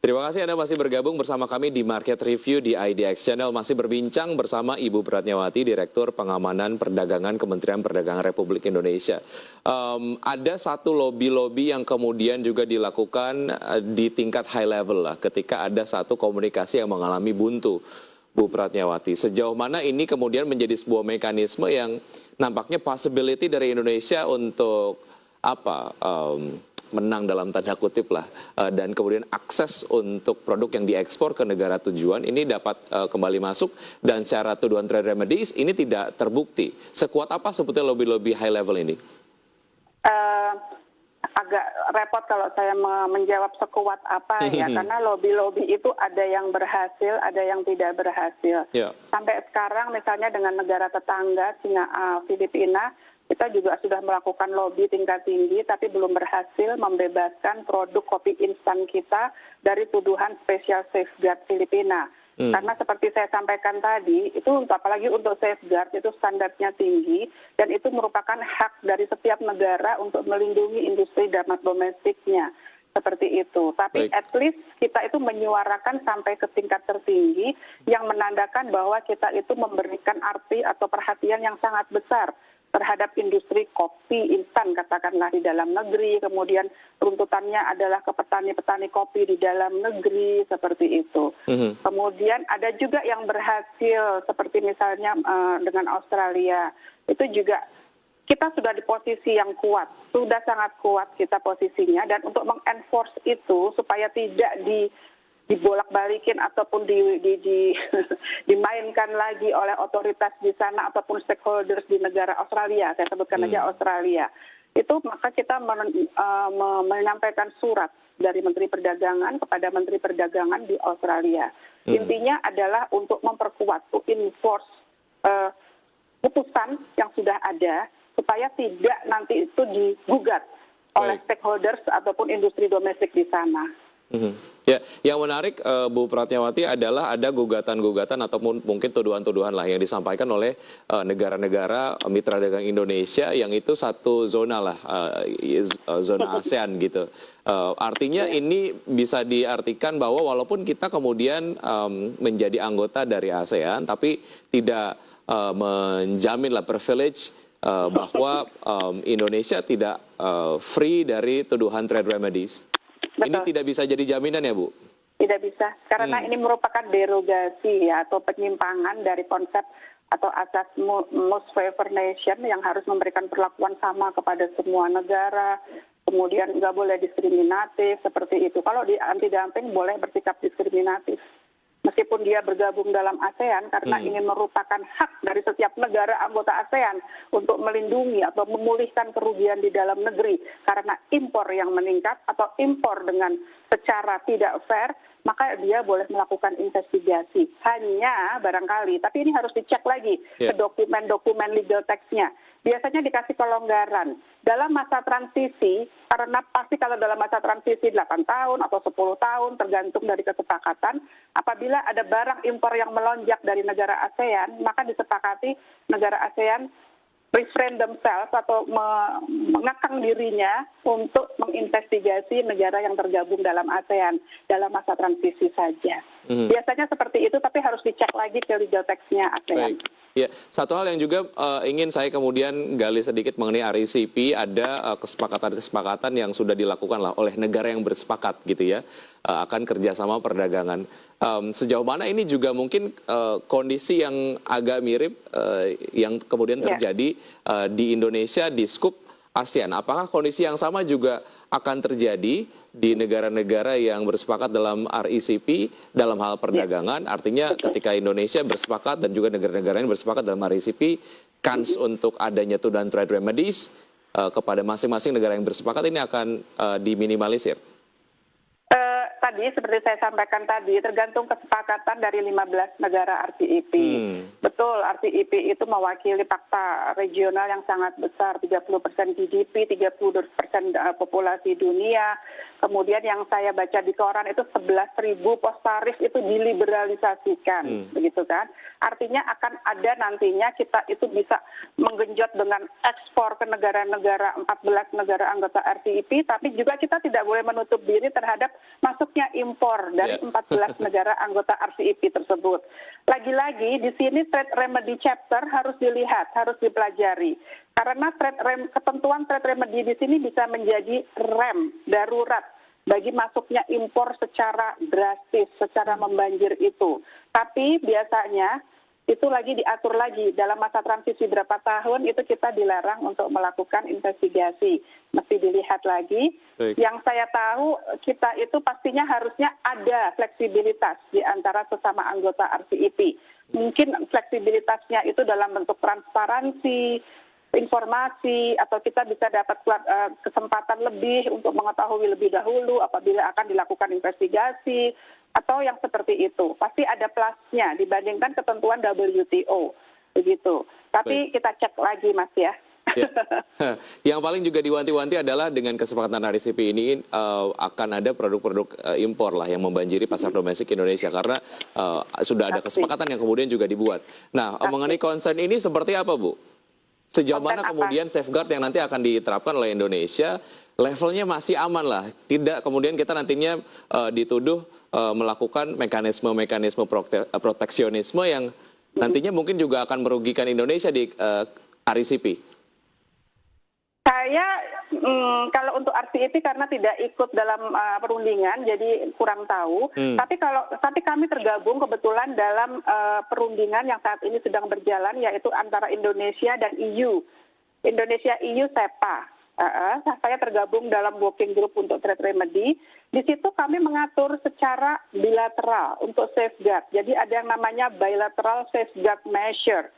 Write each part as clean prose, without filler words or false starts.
Terima kasih Anda masih bergabung bersama kami di Market Review di IDX Channel. Masih berbincang bersama Ibu Pratnyawati, Direktur Pengamanan Perdagangan Kementerian Perdagangan Republik Indonesia. Ada satu lobby-lobby yang kemudian juga dilakukan di tingkat high level lah, ketika ada satu komunikasi yang mengalami buntu. Bu Pratnyawati, sejauh mana ini kemudian menjadi sebuah mekanisme yang nampaknya possibility dari Indonesia untuk menang dalam tanda kutip lah, dan kemudian akses untuk produk yang diekspor ke negara tujuan ini dapat kembali masuk, dan secara tuduhan trade remedies ini tidak terbukti. Sekuat apa sebetulnya lobby-lobby high level ini? Agak repot kalau saya menjawab sekuat apa ya, karena lobby-lobby itu ada yang berhasil, ada yang tidak berhasil. Sampai sekarang misalnya dengan negara tetangga, Filipina, kita juga sudah melakukan lobby tingkat tinggi, tapi belum berhasil membebaskan produk kopi instan kita dari tuduhan special safeguard Filipina. Karena seperti saya sampaikan tadi, itu apalagi untuk safeguard itu standarnya tinggi, dan itu merupakan hak dari setiap negara untuk melindungi industri domestiknya. Seperti itu. Tapi at least kita itu menyuarakan sampai ke tingkat tertinggi yang menandakan bahwa kita itu memberikan arti atau perhatian yang sangat besar terhadap industri kopi instan, katakanlah di dalam negeri, kemudian runtutannya adalah ke petani-petani kopi di dalam negeri, seperti itu. Kemudian ada juga yang berhasil, seperti misalnya dengan Australia, itu juga kita sudah di posisi yang kuat, sudah sangat kuat kita posisinya, dan untuk mengenforce itu supaya tidak dibolak-balikin ataupun dimainkan lagi oleh otoritas di sana ataupun stakeholders di negara Australia, saya sebutkan aja Australia, itu maka kita menyampaikan surat dari Menteri Perdagangan kepada Menteri Perdagangan di Australia. Intinya adalah untuk memperkuat, to enforce putusan yang sudah ada, supaya tidak nanti itu digugat oleh stakeholders ataupun industri domestik di sana. Ya, yang menarik Bu Pratnyawati adalah ada gugatan-gugatan ataupun mungkin tuduhan-tuduhan lah yang disampaikan oleh negara-negara mitra dagang Indonesia yang itu satu zona lah, zona ASEAN gitu. Artinya ini bisa diartikan bahwa walaupun kita kemudian menjadi anggota dari ASEAN, tapi tidak menjamin lah privilege bahwa Indonesia tidak free dari tuduhan trade remedies. Betul. Ini tidak bisa jadi jaminan ya, Bu? Tidak bisa, karena ini merupakan derogasi ya, atau penyimpangan dari konsep atau asas most favored nation yang harus memberikan perlakuan sama kepada semua negara, kemudian nggak boleh diskriminatif, seperti itu. Kalau di anti-dumping boleh bersikap diskriminatif. Meskipun dia bergabung dalam ASEAN, karena ini merupakan hak dari setiap negara anggota ASEAN untuk melindungi atau memulihkan kerugian di dalam negeri karena impor yang meningkat atau impor dengan secara tidak fair, maka dia boleh melakukan investigasi. Hanya barangkali, tapi ini harus dicek lagi ke dokumen-dokumen legal text-nya. Biasanya dikasih kelonggaran. Dalam masa transisi, karena pasti kalau dalam masa transisi 8 tahun atau 10 tahun, tergantung dari kesepakatan, apabila ada barang impor yang melonjak dari negara ASEAN, maka disepakati negara ASEAN refrain themselves atau mengekang dirinya untuk menginvestigasi negara yang tergabung dalam ASEAN dalam masa transisi saja. Biasanya seperti itu, tapi harus dicek lagi ke legal text-nya ASEAN. Ya, satu hal yang juga ingin saya kemudian gali sedikit mengenai RCEP, ada kesepakatan-kesepakatan yang sudah dilakukan lah oleh negara yang bersepakat gitu ya, akan kerjasama perdagangan. Sejauh mana ini juga mungkin kondisi yang agak mirip yang kemudian terjadi di Indonesia di skup ASEAN. Apakah kondisi yang sama juga akan terjadi di negara-negara yang bersepakat dalam RCEP dalam hal perdagangan? Artinya ketika Indonesia bersepakat dan juga negara-negara yang bersepakat dalam RCEP, kans untuk adanya tuduhan trade remedies kepada masing-masing negara yang bersepakat ini akan diminimalisir. Tadi seperti saya sampaikan tadi, tergantung kesepakatan dari 15 negara RCEP. Betul, RCEP itu mewakili fakta regional yang sangat besar, 30% GDP, 30% populasi dunia. Kemudian yang saya baca di koran itu 11.000 pos tarif itu diliberalisasikan, begitu kan? Artinya akan ada nantinya kita itu bisa menggenjot dengan ekspor ke negara-negara 14 negara anggota RCEP, tapi juga kita tidak boleh menutup diri terhadap masuk masuknya impor dari 14 negara anggota RCEP tersebut. Lagi-lagi di sini trade remedy chapter harus dilihat, harus dipelajari. Karena ketentuan trade remedy di sini bisa menjadi rem darurat bagi masuknya impor secara drastis, secara membanjir itu. Tapi biasanya itu lagi diatur lagi dalam masa transisi berapa tahun itu kita dilarang untuk melakukan investigasi. Mesti dilihat lagi. Baik. Yang saya tahu kita itu pastinya harusnya ada fleksibilitas di antara sesama anggota RCEP. Mungkin fleksibilitasnya itu dalam bentuk transparansi, informasi, atau kita bisa dapat kesempatan lebih untuk mengetahui lebih dahulu apabila akan dilakukan investigasi, atau yang seperti itu. Pasti ada plusnya dibandingkan ketentuan WTO, begitu. Tapi kita cek lagi, Mas, ya. Yang paling juga diwanti-wanti adalah dengan kesepakatan RCEP ini akan ada produk-produk impor lah yang membanjiri pasar domestik Indonesia karena sudah ada kesepakatan yang kemudian juga dibuat. Nah, mengenai concern ini seperti apa, Bu? Sejauh mana kemudian safeguard yang nanti akan diterapkan oleh Indonesia levelnya masih aman lah, tidak kemudian kita nantinya dituduh melakukan mekanisme-mekanisme proteksionisme yang nantinya mungkin juga akan merugikan Indonesia di RCEP. Saya kalau untuk RCEP karena tidak ikut dalam perundingan, jadi kurang tahu. Tapi kami tergabung kebetulan dalam perundingan yang saat ini sedang berjalan, yaitu antara Indonesia dan EU. Indonesia EU SEPA. Saya tergabung dalam working group untuk trade remedy. Di situ kami mengatur secara bilateral untuk safeguard. Jadi ada yang namanya bilateral safeguard measure,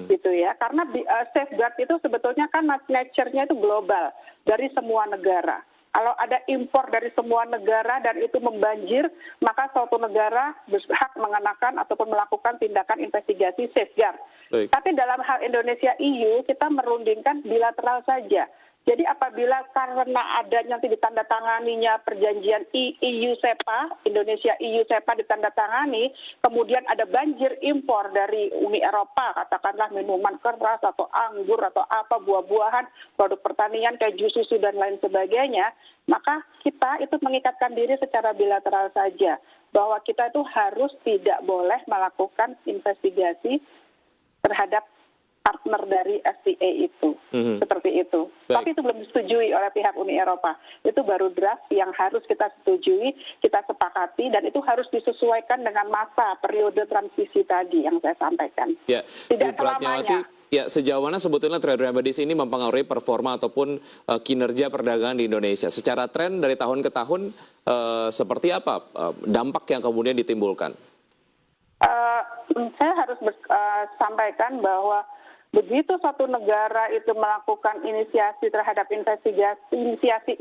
gitu ya. Karena safeguard itu sebetulnya kan nature-nya itu global dari semua negara. Kalau ada impor dari semua negara dan itu membanjir, maka suatu negara berhak mengenakan ataupun melakukan tindakan investigasi safeguard. Tapi dalam hal Indonesia EU, kita merundingkan bilateral saja. Jadi apabila karena adanya nanti ditandatanganinya perjanjian EU SEPA, Indonesia EU SEPA ditandatangani, kemudian ada banjir impor dari Uni Eropa, katakanlah minuman keras atau anggur atau apa, buah-buahan, produk pertanian, keju, susu, dan lain sebagainya, maka kita itu mengikatkan diri secara bilateral saja, bahwa kita itu harus tidak boleh melakukan investigasi terhadap partner dari FTA itu, seperti itu. Baik. Tapi itu belum disetujui oleh pihak Uni Eropa. Itu baru draft yang harus kita setujui, kita sepakati, dan itu harus disesuaikan dengan masa periode transisi tadi yang saya sampaikan. Ya, tidak selamanya. Ya, sejauh mana sebetulnya trade remedies ini mempengaruhi performa ataupun kinerja perdagangan di Indonesia? Secara tren dari tahun ke tahun, seperti apa dampak yang kemudian ditimbulkan? Saya harus sampaikan bahwa begitu suatu negara itu melakukan inisiasi terhadap investigasi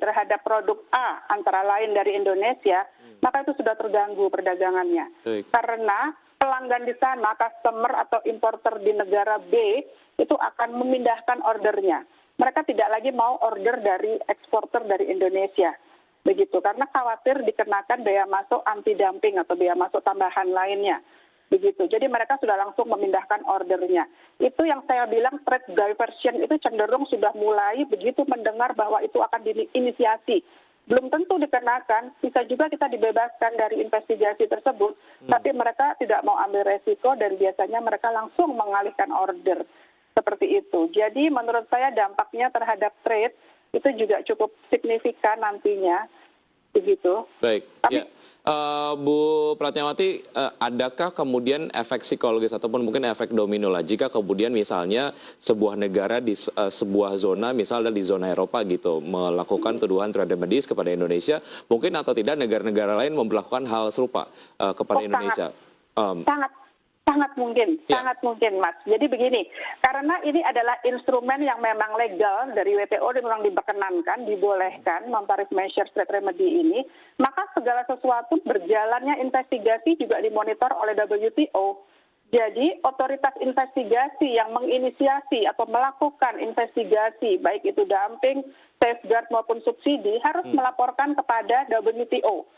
terhadap produk A antara lain dari Indonesia, maka itu sudah terganggu perdagangannya. Karena pelanggan di sana, customer atau importer di negara B itu akan memindahkan ordernya. Mereka tidak lagi mau order dari eksporter dari Indonesia. Begitu, karena khawatir dikenakan bea masuk anti dumping atau bea masuk tambahan lainnya. Begitu. Jadi mereka sudah langsung memindahkan ordernya. Itu yang saya bilang trade diversion itu cenderung sudah mulai begitu mendengar bahwa itu akan diinisiasi. Belum tentu dikenakan, bisa juga kita dibebaskan dari investigasi tersebut, tapi mereka tidak mau ambil resiko dan biasanya mereka langsung mengalihkan order. Seperti itu. Jadi menurut saya dampaknya terhadap trade itu juga cukup signifikan nantinya. Begitu. Baik. Tapi, Bu Pratnyawati, adakah kemudian efek psikologis ataupun mungkin efek domino lah jika kemudian misalnya sebuah negara di sebuah zona, misalnya di zona Eropa gitu, melakukan tuduhan trade remedies kepada Indonesia, mungkin atau tidak negara-negara lain memperlakukan hal serupa kepada Indonesia? Sangat mungkin, sangat mungkin, Mas. Jadi begini, karena ini adalah instrumen yang memang legal dari WTO dan memang diperkenankan, dibolehkan non-tarif measures trade remedy ini, maka segala sesuatu berjalannya investigasi juga dimonitor oleh WTO. Jadi otoritas investigasi yang menginisiasi atau melakukan investigasi, baik itu dumping, safeguard maupun subsidi, harus melaporkan kepada WTO.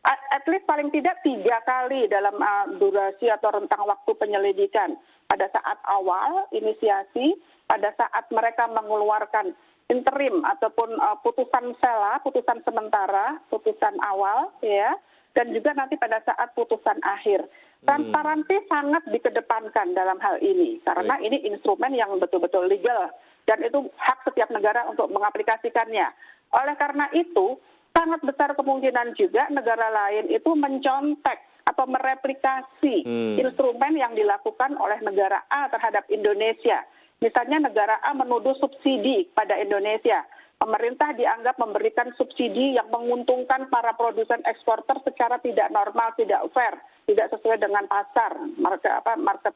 at least paling tidak 3 kali dalam durasi atau rentang waktu penyelidikan. Pada saat awal inisiasi, pada saat mereka mengeluarkan interim ataupun putusan sela, putusan sementara, putusan awal, ya, dan juga nanti pada saat putusan akhir. Transparansi sangat dikedepankan dalam hal ini, karena ini instrumen yang betul-betul legal, dan itu hak setiap negara untuk mengaplikasikannya. Oleh karena itu, sangat besar kemungkinan juga negara lain itu mencontek atau mereplikasi instrumen yang dilakukan oleh negara A terhadap Indonesia. Misalnya negara A menuduh subsidi pada Indonesia. Pemerintah dianggap memberikan subsidi yang menguntungkan para produsen eksporter secara tidak normal, tidak fair, tidak sesuai dengan pasar, market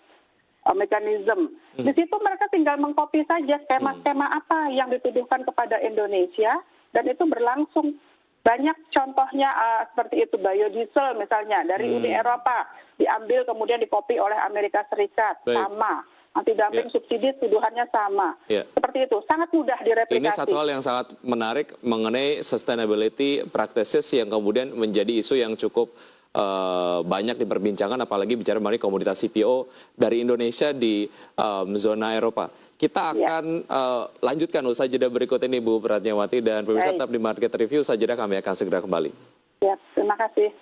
mechanism. Di situ mereka tinggal mengcopy saja skema-skema apa yang dituduhkan kepada Indonesia, dan itu berlangsung. Banyak contohnya seperti itu, biodiesel misalnya dari Uni Eropa diambil kemudian dikopi oleh Amerika Serikat, sama. Anti-dumping subsidi tuduhannya sama. Seperti itu, sangat mudah direplikasi. Ini satu hal yang sangat menarik mengenai sustainability practices yang kemudian menjadi isu yang cukup banyak diperbincangkan, apalagi bicara mengenai komoditas CPO dari Indonesia di zona Eropa. Kita akan lanjutkan usai jeda berikut ini, Bu Pratnyawati, dan pemirsa tetap di Market Review. Usai jeda kami akan segera kembali. Ya, terima kasih.